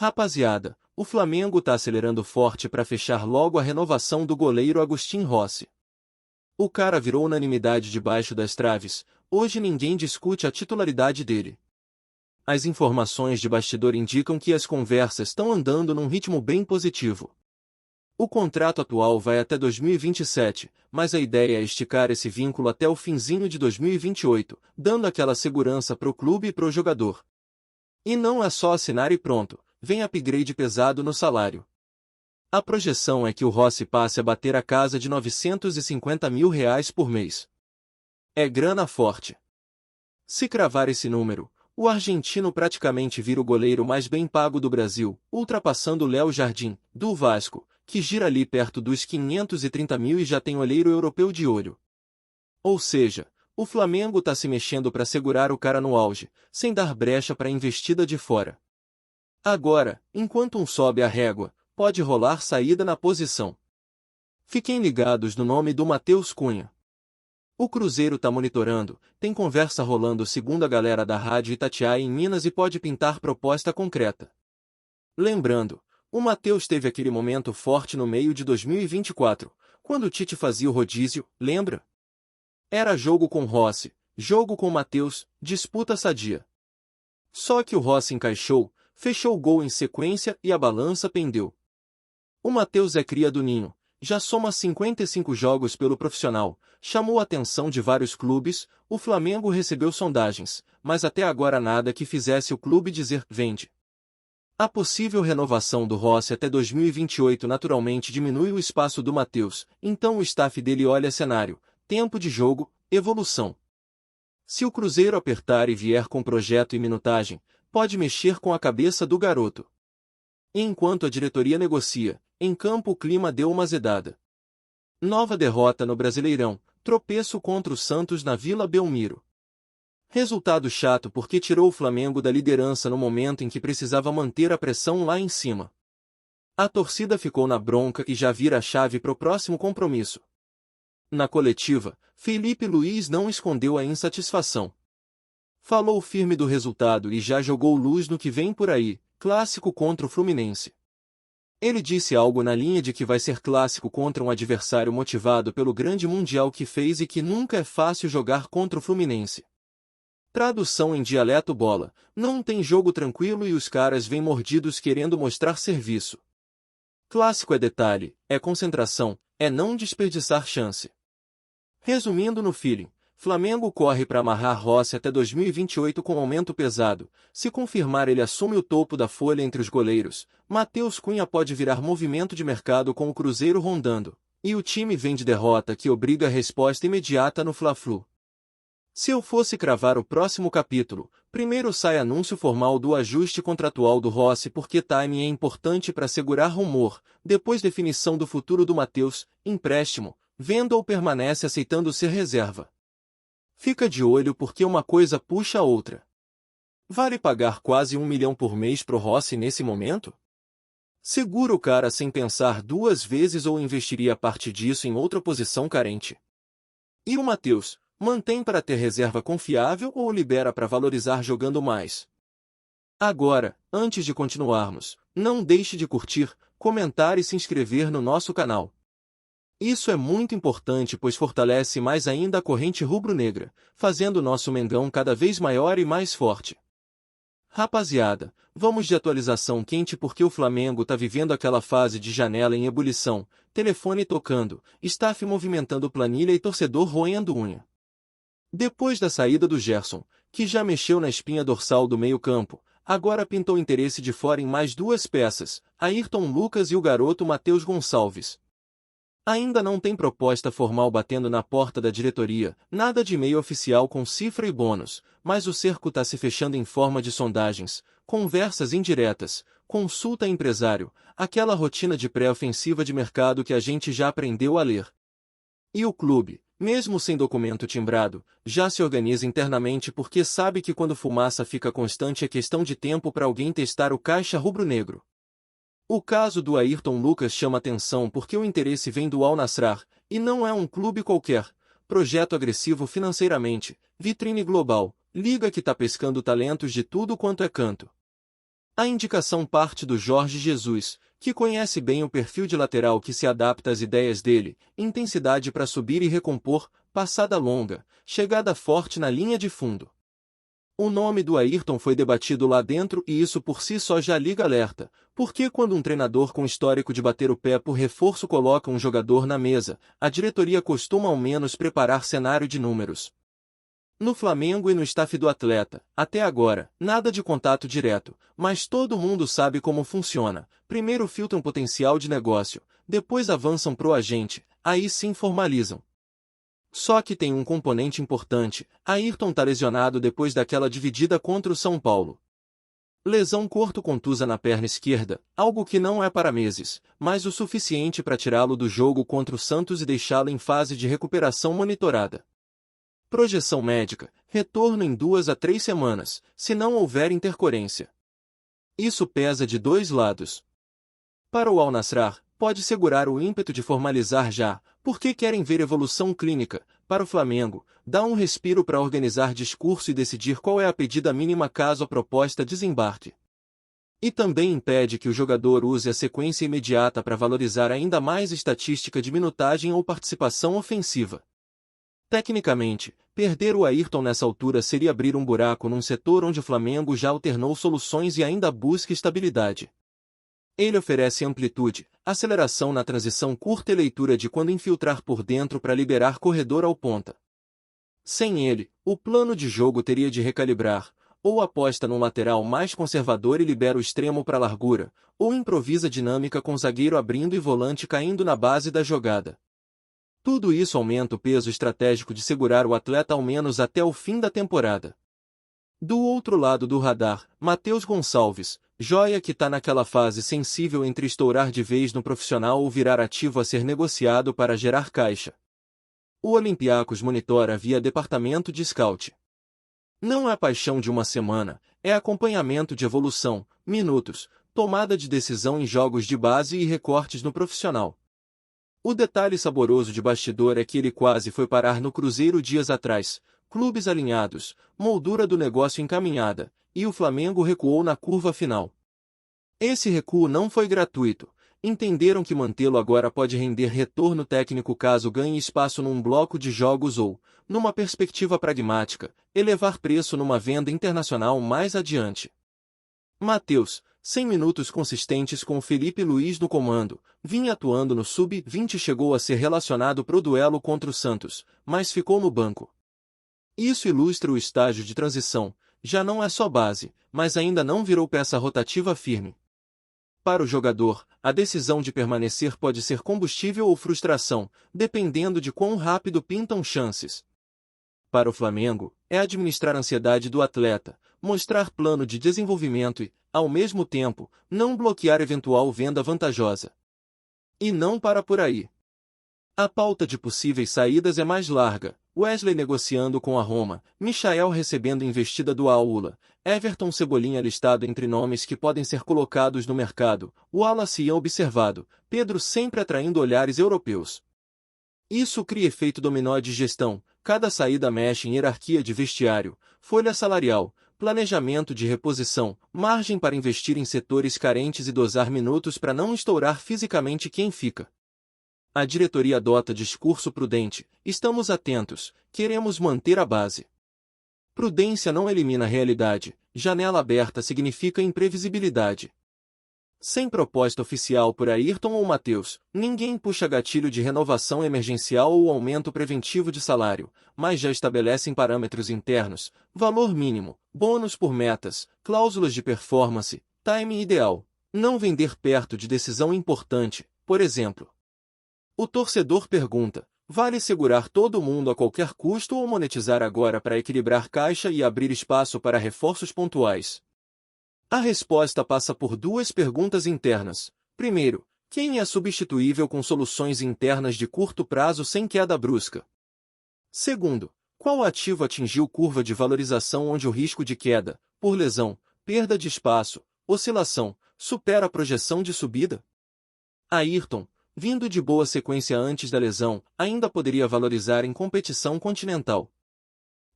Rapaziada, o Flamengo tá acelerando forte para fechar logo a renovação do goleiro Agustín Rossi. O cara virou unanimidade debaixo das traves, hoje ninguém discute a titularidade dele. As informações de bastidor indicam que as conversas estão andando num ritmo bem positivo. O contrato atual vai até 2027, mas a ideia é esticar esse vínculo até o finzinho de 2028, dando aquela segurança pro clube e pro jogador. E não é só assinar e pronto, vem upgrade pesado no salário. A projeção é que o Rossi passe a bater a casa de R$ 950 mil por mês. É grana forte. Se cravar esse número, o argentino praticamente vira o goleiro mais bem pago do Brasil, ultrapassando Léo Jardim, do Vasco, que gira ali perto dos 530 mil e já tem olheiro europeu de olho. Ou seja, o Flamengo tá se mexendo para segurar o cara no auge, sem dar brecha para investida de fora. Agora, enquanto um sobe a régua, pode rolar saída na posição. Fiquem ligados no nome do Matheus Cunha. O Cruzeiro tá monitorando, tem conversa rolando segundo a galera da Rádio Itatiaia em Minas e pode pintar proposta concreta. Lembrando, o Matheus teve aquele momento forte no meio de 2024, quando o Tite fazia o rodízio, lembra? Era jogo com Rossi, jogo com Matheus, disputa sadia. Só que o Rossi encaixou, fechou o gol em sequência e a balança pendeu. O Matheus é cria do Ninho, já soma 55 jogos pelo profissional, chamou a atenção de vários clubes, o Flamengo recebeu sondagens, mas até agora nada que fizesse o clube dizer vende. A possível renovação do Rossi até 2028 naturalmente diminui o espaço do Matheus, então o staff dele olha cenário, tempo de jogo, evolução. Se o Cruzeiro apertar e vier com projeto e minutagem, pode mexer com a cabeça do garoto. Enquanto a diretoria negocia, em campo o clima deu uma azedada. Nova derrota no Brasileirão, tropeço contra o Santos na Vila Belmiro. Resultado chato porque tirou o Flamengo da liderança no momento em que precisava manter a pressão lá em cima. A torcida ficou na bronca e já vira a chave para o próximo compromisso. Na coletiva, Felipe Luiz não escondeu a insatisfação. Falou firme do resultado e já jogou luz no que vem por aí, clássico contra o Fluminense. Ele disse algo na linha de que vai ser clássico contra um adversário motivado pelo grande mundial que fez e que nunca é fácil jogar contra o Fluminense. Tradução em dialeto bola, não tem jogo tranquilo e os caras vêm mordidos querendo mostrar serviço. Clássico é detalhe, é concentração, é não desperdiçar chance. Resumindo no feeling, Flamengo corre para amarrar Rossi até 2028 com aumento pesado. Se confirmar ele assume o topo da folha entre os goleiros, Matheus Cunha pode virar movimento de mercado com o Cruzeiro rondando, e o time vem de derrota que obriga a resposta imediata no Fla-Flu. Se eu fosse cravar o próximo capítulo, primeiro sai anúncio formal do ajuste contratual do Rossi porque timing é importante para segurar rumor, depois definição do futuro do Matheus, empréstimo, venda ou permanece aceitando ser reserva. Fica de olho porque uma coisa puxa a outra. Vale pagar quase 1 milhão por mês pro Rossi nesse momento? Segura o cara sem pensar duas vezes ou investiria parte disso em outra posição carente? E o Matheus, mantém para ter reserva confiável ou libera para valorizar jogando mais? Agora, antes de continuarmos, não deixe de curtir, comentar e se inscrever no nosso canal. Isso é muito importante pois fortalece mais ainda a corrente rubro-negra, fazendo nosso Mengão cada vez maior e mais forte. Rapaziada, vamos de atualização quente porque o Flamengo tá vivendo aquela fase de janela em ebulição, telefone tocando, staff movimentando planilha e torcedor roendo unha. Depois da saída do Gerson, que já mexeu na espinha dorsal do meio-campo, agora pintou interesse de fora em mais duas peças, Ayrton Lucas e o garoto Matheus Gonçalves. Ainda não tem proposta formal batendo na porta da diretoria, nada de e-mail oficial com cifra e bônus, mas o cerco está se fechando em forma de sondagens, conversas indiretas, consulta a empresário, aquela rotina de pré-ofensiva de mercado que a gente já aprendeu a ler. E o clube, mesmo sem documento timbrado, já se organiza internamente porque sabe que quando fumaça fica constante é questão de tempo para alguém testar o caixa rubro-negro. O caso do Ayrton Lucas chama atenção porque o interesse vem do Al Nassr, e não é um clube qualquer, projeto agressivo financeiramente, vitrine global, liga que tá pescando talentos de tudo quanto é canto. A indicação parte do Jorge Jesus, que conhece bem o perfil de lateral que se adapta às ideias dele, intensidade para subir e recompor, passada longa, chegada forte na linha de fundo. O nome do Ayrton foi debatido lá dentro e isso por si só já liga alerta, porque quando um treinador com histórico de bater o pé por reforço coloca um jogador na mesa, a diretoria costuma ao menos preparar cenário de números. No Flamengo e no staff do atleta, até agora, nada de contato direto, mas todo mundo sabe como funciona. Primeiro filtram potencial de negócio, depois avançam pro agente, aí sim formalizam. Só que tem um componente importante, Ayrton tá lesionado depois daquela dividida contra o São Paulo. Lesão corto-contusa na perna esquerda, algo que não é para meses, mas o suficiente para tirá-lo do jogo contra o Santos e deixá-lo em fase de recuperação monitorada. Projeção médica, retorno em 2 a 3 semanas, se não houver intercorrência. Isso pesa de dois lados. Para o Al-Nassr, pode segurar o ímpeto de formalizar já, porque querem ver evolução clínica. Para o Flamengo, dá um respiro para organizar discurso e decidir qual é a pedida mínima caso a proposta desembarque. E também impede que o jogador use a sequência imediata para valorizar ainda mais estatística de minutagem ou participação ofensiva. Tecnicamente, perder o Ayrton nessa altura seria abrir um buraco num setor onde o Flamengo já alternou soluções e ainda busca estabilidade. Ele oferece amplitude, aceleração na transição curta e leitura de quando infiltrar por dentro para liberar corredor ao ponta. Sem ele, o plano de jogo teria de recalibrar, ou aposta num lateral mais conservador e libera o extremo para largura, ou improvisa dinâmica com zagueiro abrindo e volante caindo na base da jogada. Tudo isso aumenta o peso estratégico de segurar o atleta ao menos até o fim da temporada. Do outro lado do radar, Matheus Gonçalves, joia que tá naquela fase sensível entre estourar de vez no profissional ou virar ativo a ser negociado para gerar caixa. O Olympiacos monitora via departamento de scout. Não é paixão de uma semana, é acompanhamento de evolução, minutos, tomada de decisão em jogos de base e recortes no profissional. O detalhe saboroso de bastidor é que ele quase foi parar no Cruzeiro dias atrás, clubes alinhados, moldura do negócio encaminhada, e o Flamengo recuou na curva final. Esse recuo não foi gratuito, entenderam que mantê-lo agora pode render retorno técnico caso ganhe espaço num bloco de jogos ou, numa perspectiva pragmática, elevar preço numa venda internacional mais adiante. Matheus, 100 minutos consistentes com Felipe Luiz no comando, vinha atuando no sub-20 e chegou a ser relacionado pro duelo contra o Santos, mas ficou no banco. Isso ilustra o estágio de transição, já não é só base, mas ainda não virou peça rotativa firme. Para o jogador, a decisão de permanecer pode ser combustível ou frustração, dependendo de quão rápido pintam chances. Para o Flamengo, é administrar a ansiedade do atleta, mostrar plano de desenvolvimento e, ao mesmo tempo, não bloquear eventual venda vantajosa. E não para por aí. A pauta de possíveis saídas é mais larga, Wesley negociando com a Roma, Michael recebendo investida do Al-Ula, Everton Cebolinha listado entre nomes que podem ser colocados no mercado, Wallace observado, Pedro sempre atraindo olhares europeus. Isso cria efeito dominó de gestão, cada saída mexe em hierarquia de vestiário, folha salarial, planejamento de reposição, margem para investir em setores carentes e dosar minutos para não estourar fisicamente quem fica. A diretoria adota discurso prudente, estamos atentos, queremos manter a base. Prudência não elimina a realidade, janela aberta significa imprevisibilidade. Sem proposta oficial por Ayrton ou Matheus, ninguém puxa gatilho de renovação emergencial ou aumento preventivo de salário, mas já estabelecem parâmetros internos, valor mínimo, bônus por metas, cláusulas de performance, time ideal. Não vender perto de decisão importante, por exemplo. O torcedor pergunta, vale segurar todo mundo a qualquer custo ou monetizar agora para equilibrar caixa e abrir espaço para reforços pontuais? A resposta passa por duas perguntas internas. Primeiro, quem é substituível com soluções internas de curto prazo sem queda brusca? Segundo, qual ativo atingiu curva de valorização onde o risco de queda, por lesão, perda de espaço, oscilação, supera a projeção de subida? Ayrton, vindo de boa sequência antes da lesão, ainda poderia valorizar em competição continental.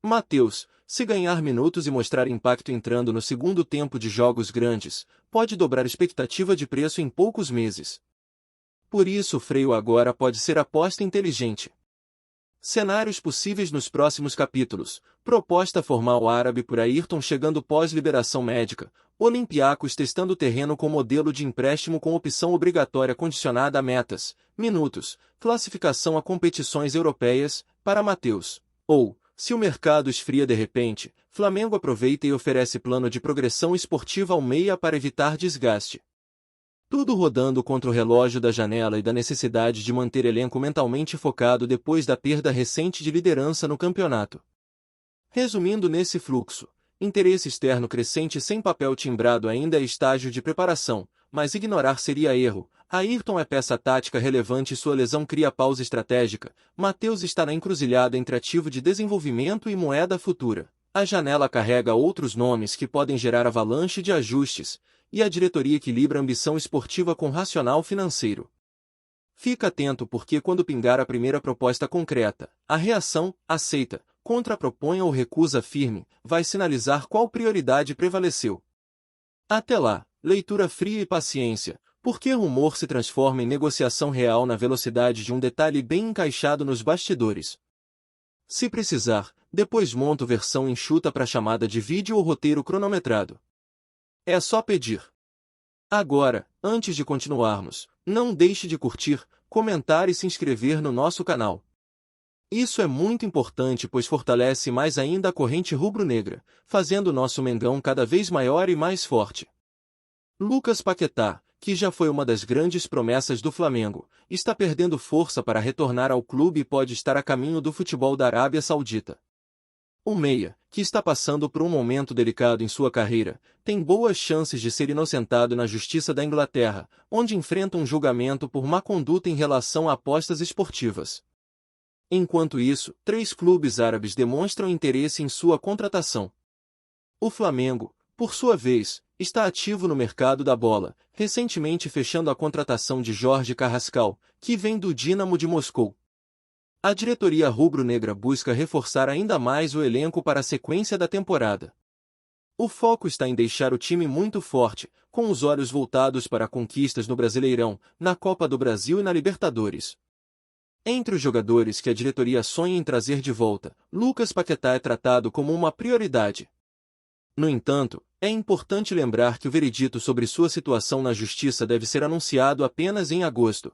Matheus, se ganhar minutos e mostrar impacto entrando no segundo tempo de jogos grandes, pode dobrar a expectativa de preço em poucos meses. Por isso o freio agora pode ser aposta inteligente. Cenários possíveis nos próximos capítulos. Proposta formal árabe por Ayrton chegando pós-liberação médica. Olympiacos testando o terreno com modelo de empréstimo com opção obrigatória condicionada a metas, minutos, classificação a competições europeias, para Matheus. Ou, se o mercado esfria de repente, Flamengo aproveita e oferece plano de progressão esportiva ao meia para evitar desgaste. Tudo rodando contra o relógio da janela e da necessidade de manter elenco mentalmente focado depois da perda recente de liderança no campeonato. Resumindo nesse fluxo, interesse externo crescente sem papel timbrado ainda é estágio de preparação, mas ignorar seria erro. Ayrton é peça tática relevante e sua lesão cria pausa estratégica. Matheus está na encruzilhada entre ativo de desenvolvimento e moeda futura. A janela carrega outros nomes que podem gerar avalanche de ajustes, e a diretoria equilibra a ambição esportiva com racional financeiro. Fica atento porque quando pingar a primeira proposta concreta, a reação, aceita, contrapropõe ou recusa firme, vai sinalizar qual prioridade prevaleceu. Até lá, leitura fria e paciência, porque rumor se transforma em negociação real na velocidade de um detalhe bem encaixado nos bastidores. Se precisar, depois monto versão enxuta para chamada de vídeo ou roteiro cronometrado. É só pedir. Agora, antes de continuarmos, não deixe de curtir, comentar e se inscrever no nosso canal. Isso é muito importante pois fortalece mais ainda a corrente rubro-negra, fazendo nosso Mengão cada vez maior e mais forte. Lucas Paquetá, que já foi uma das grandes promessas do Flamengo, está perdendo força para retornar ao clube e pode estar a caminho do futebol da Arábia Saudita. O meia, que está passando por um momento delicado em sua carreira, tem boas chances de ser inocentado na Justiça da Inglaterra, onde enfrenta um julgamento por má conduta em relação a apostas esportivas. Enquanto isso, 3 clubes árabes demonstram interesse em sua contratação. O Flamengo, por sua vez, está ativo no mercado da bola, recentemente fechando a contratação de Jorge Carrascal, que vem do Dínamo de Moscou. A diretoria rubro-negra busca reforçar ainda mais o elenco para a sequência da temporada. O foco está em deixar o time muito forte, com os olhos voltados para conquistas no Brasileirão, na Copa do Brasil e na Libertadores. Entre os jogadores que a diretoria sonha em trazer de volta, Lucas Paquetá é tratado como uma prioridade. No entanto, é importante lembrar que o veredito sobre sua situação na justiça deve ser anunciado apenas em agosto.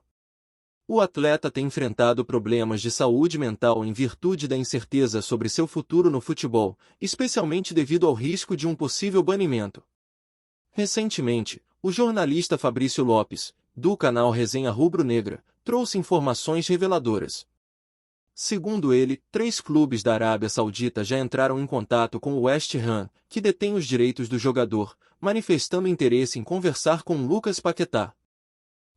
O atleta tem enfrentado problemas de saúde mental em virtude da incerteza sobre seu futuro no futebol, especialmente devido ao risco de um possível banimento. Recentemente, o jornalista Fabrício Lopes, do canal Resenha Rubro-Negra, trouxe informações reveladoras. Segundo ele, 3 clubes da Arábia Saudita já entraram em contato com o West Ham, que detém os direitos do jogador, manifestando interesse em conversar com Lucas Paquetá.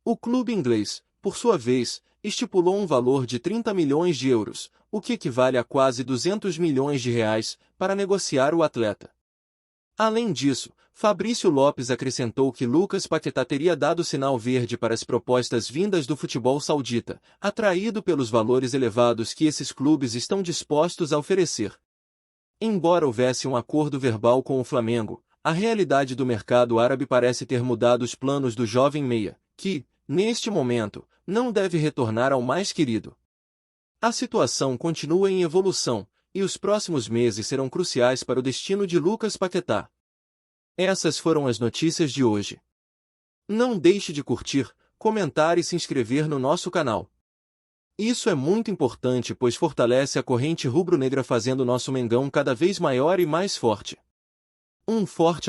O clube inglês, por sua vez, estipulou um valor de 30 milhões de euros, o que equivale a quase 200 milhões de reais, para negociar o atleta. Além disso, Fabrício Lopes acrescentou que Lucas Paquetá teria dado sinal verde para as propostas vindas do futebol saudita, atraído pelos valores elevados que esses clubes estão dispostos a oferecer. Embora houvesse um acordo verbal com o Flamengo, a realidade do mercado árabe parece ter mudado os planos do jovem meia, que, neste momento, não deve retornar ao mais querido. A situação continua em evolução, e os próximos meses serão cruciais para o destino de Lucas Paquetá. Essas foram as notícias de hoje. Não deixe de curtir, comentar e se inscrever no nosso canal. Isso é muito importante pois fortalece a corrente rubro-negra fazendo nosso Mengão cada vez maior e mais forte. Um forte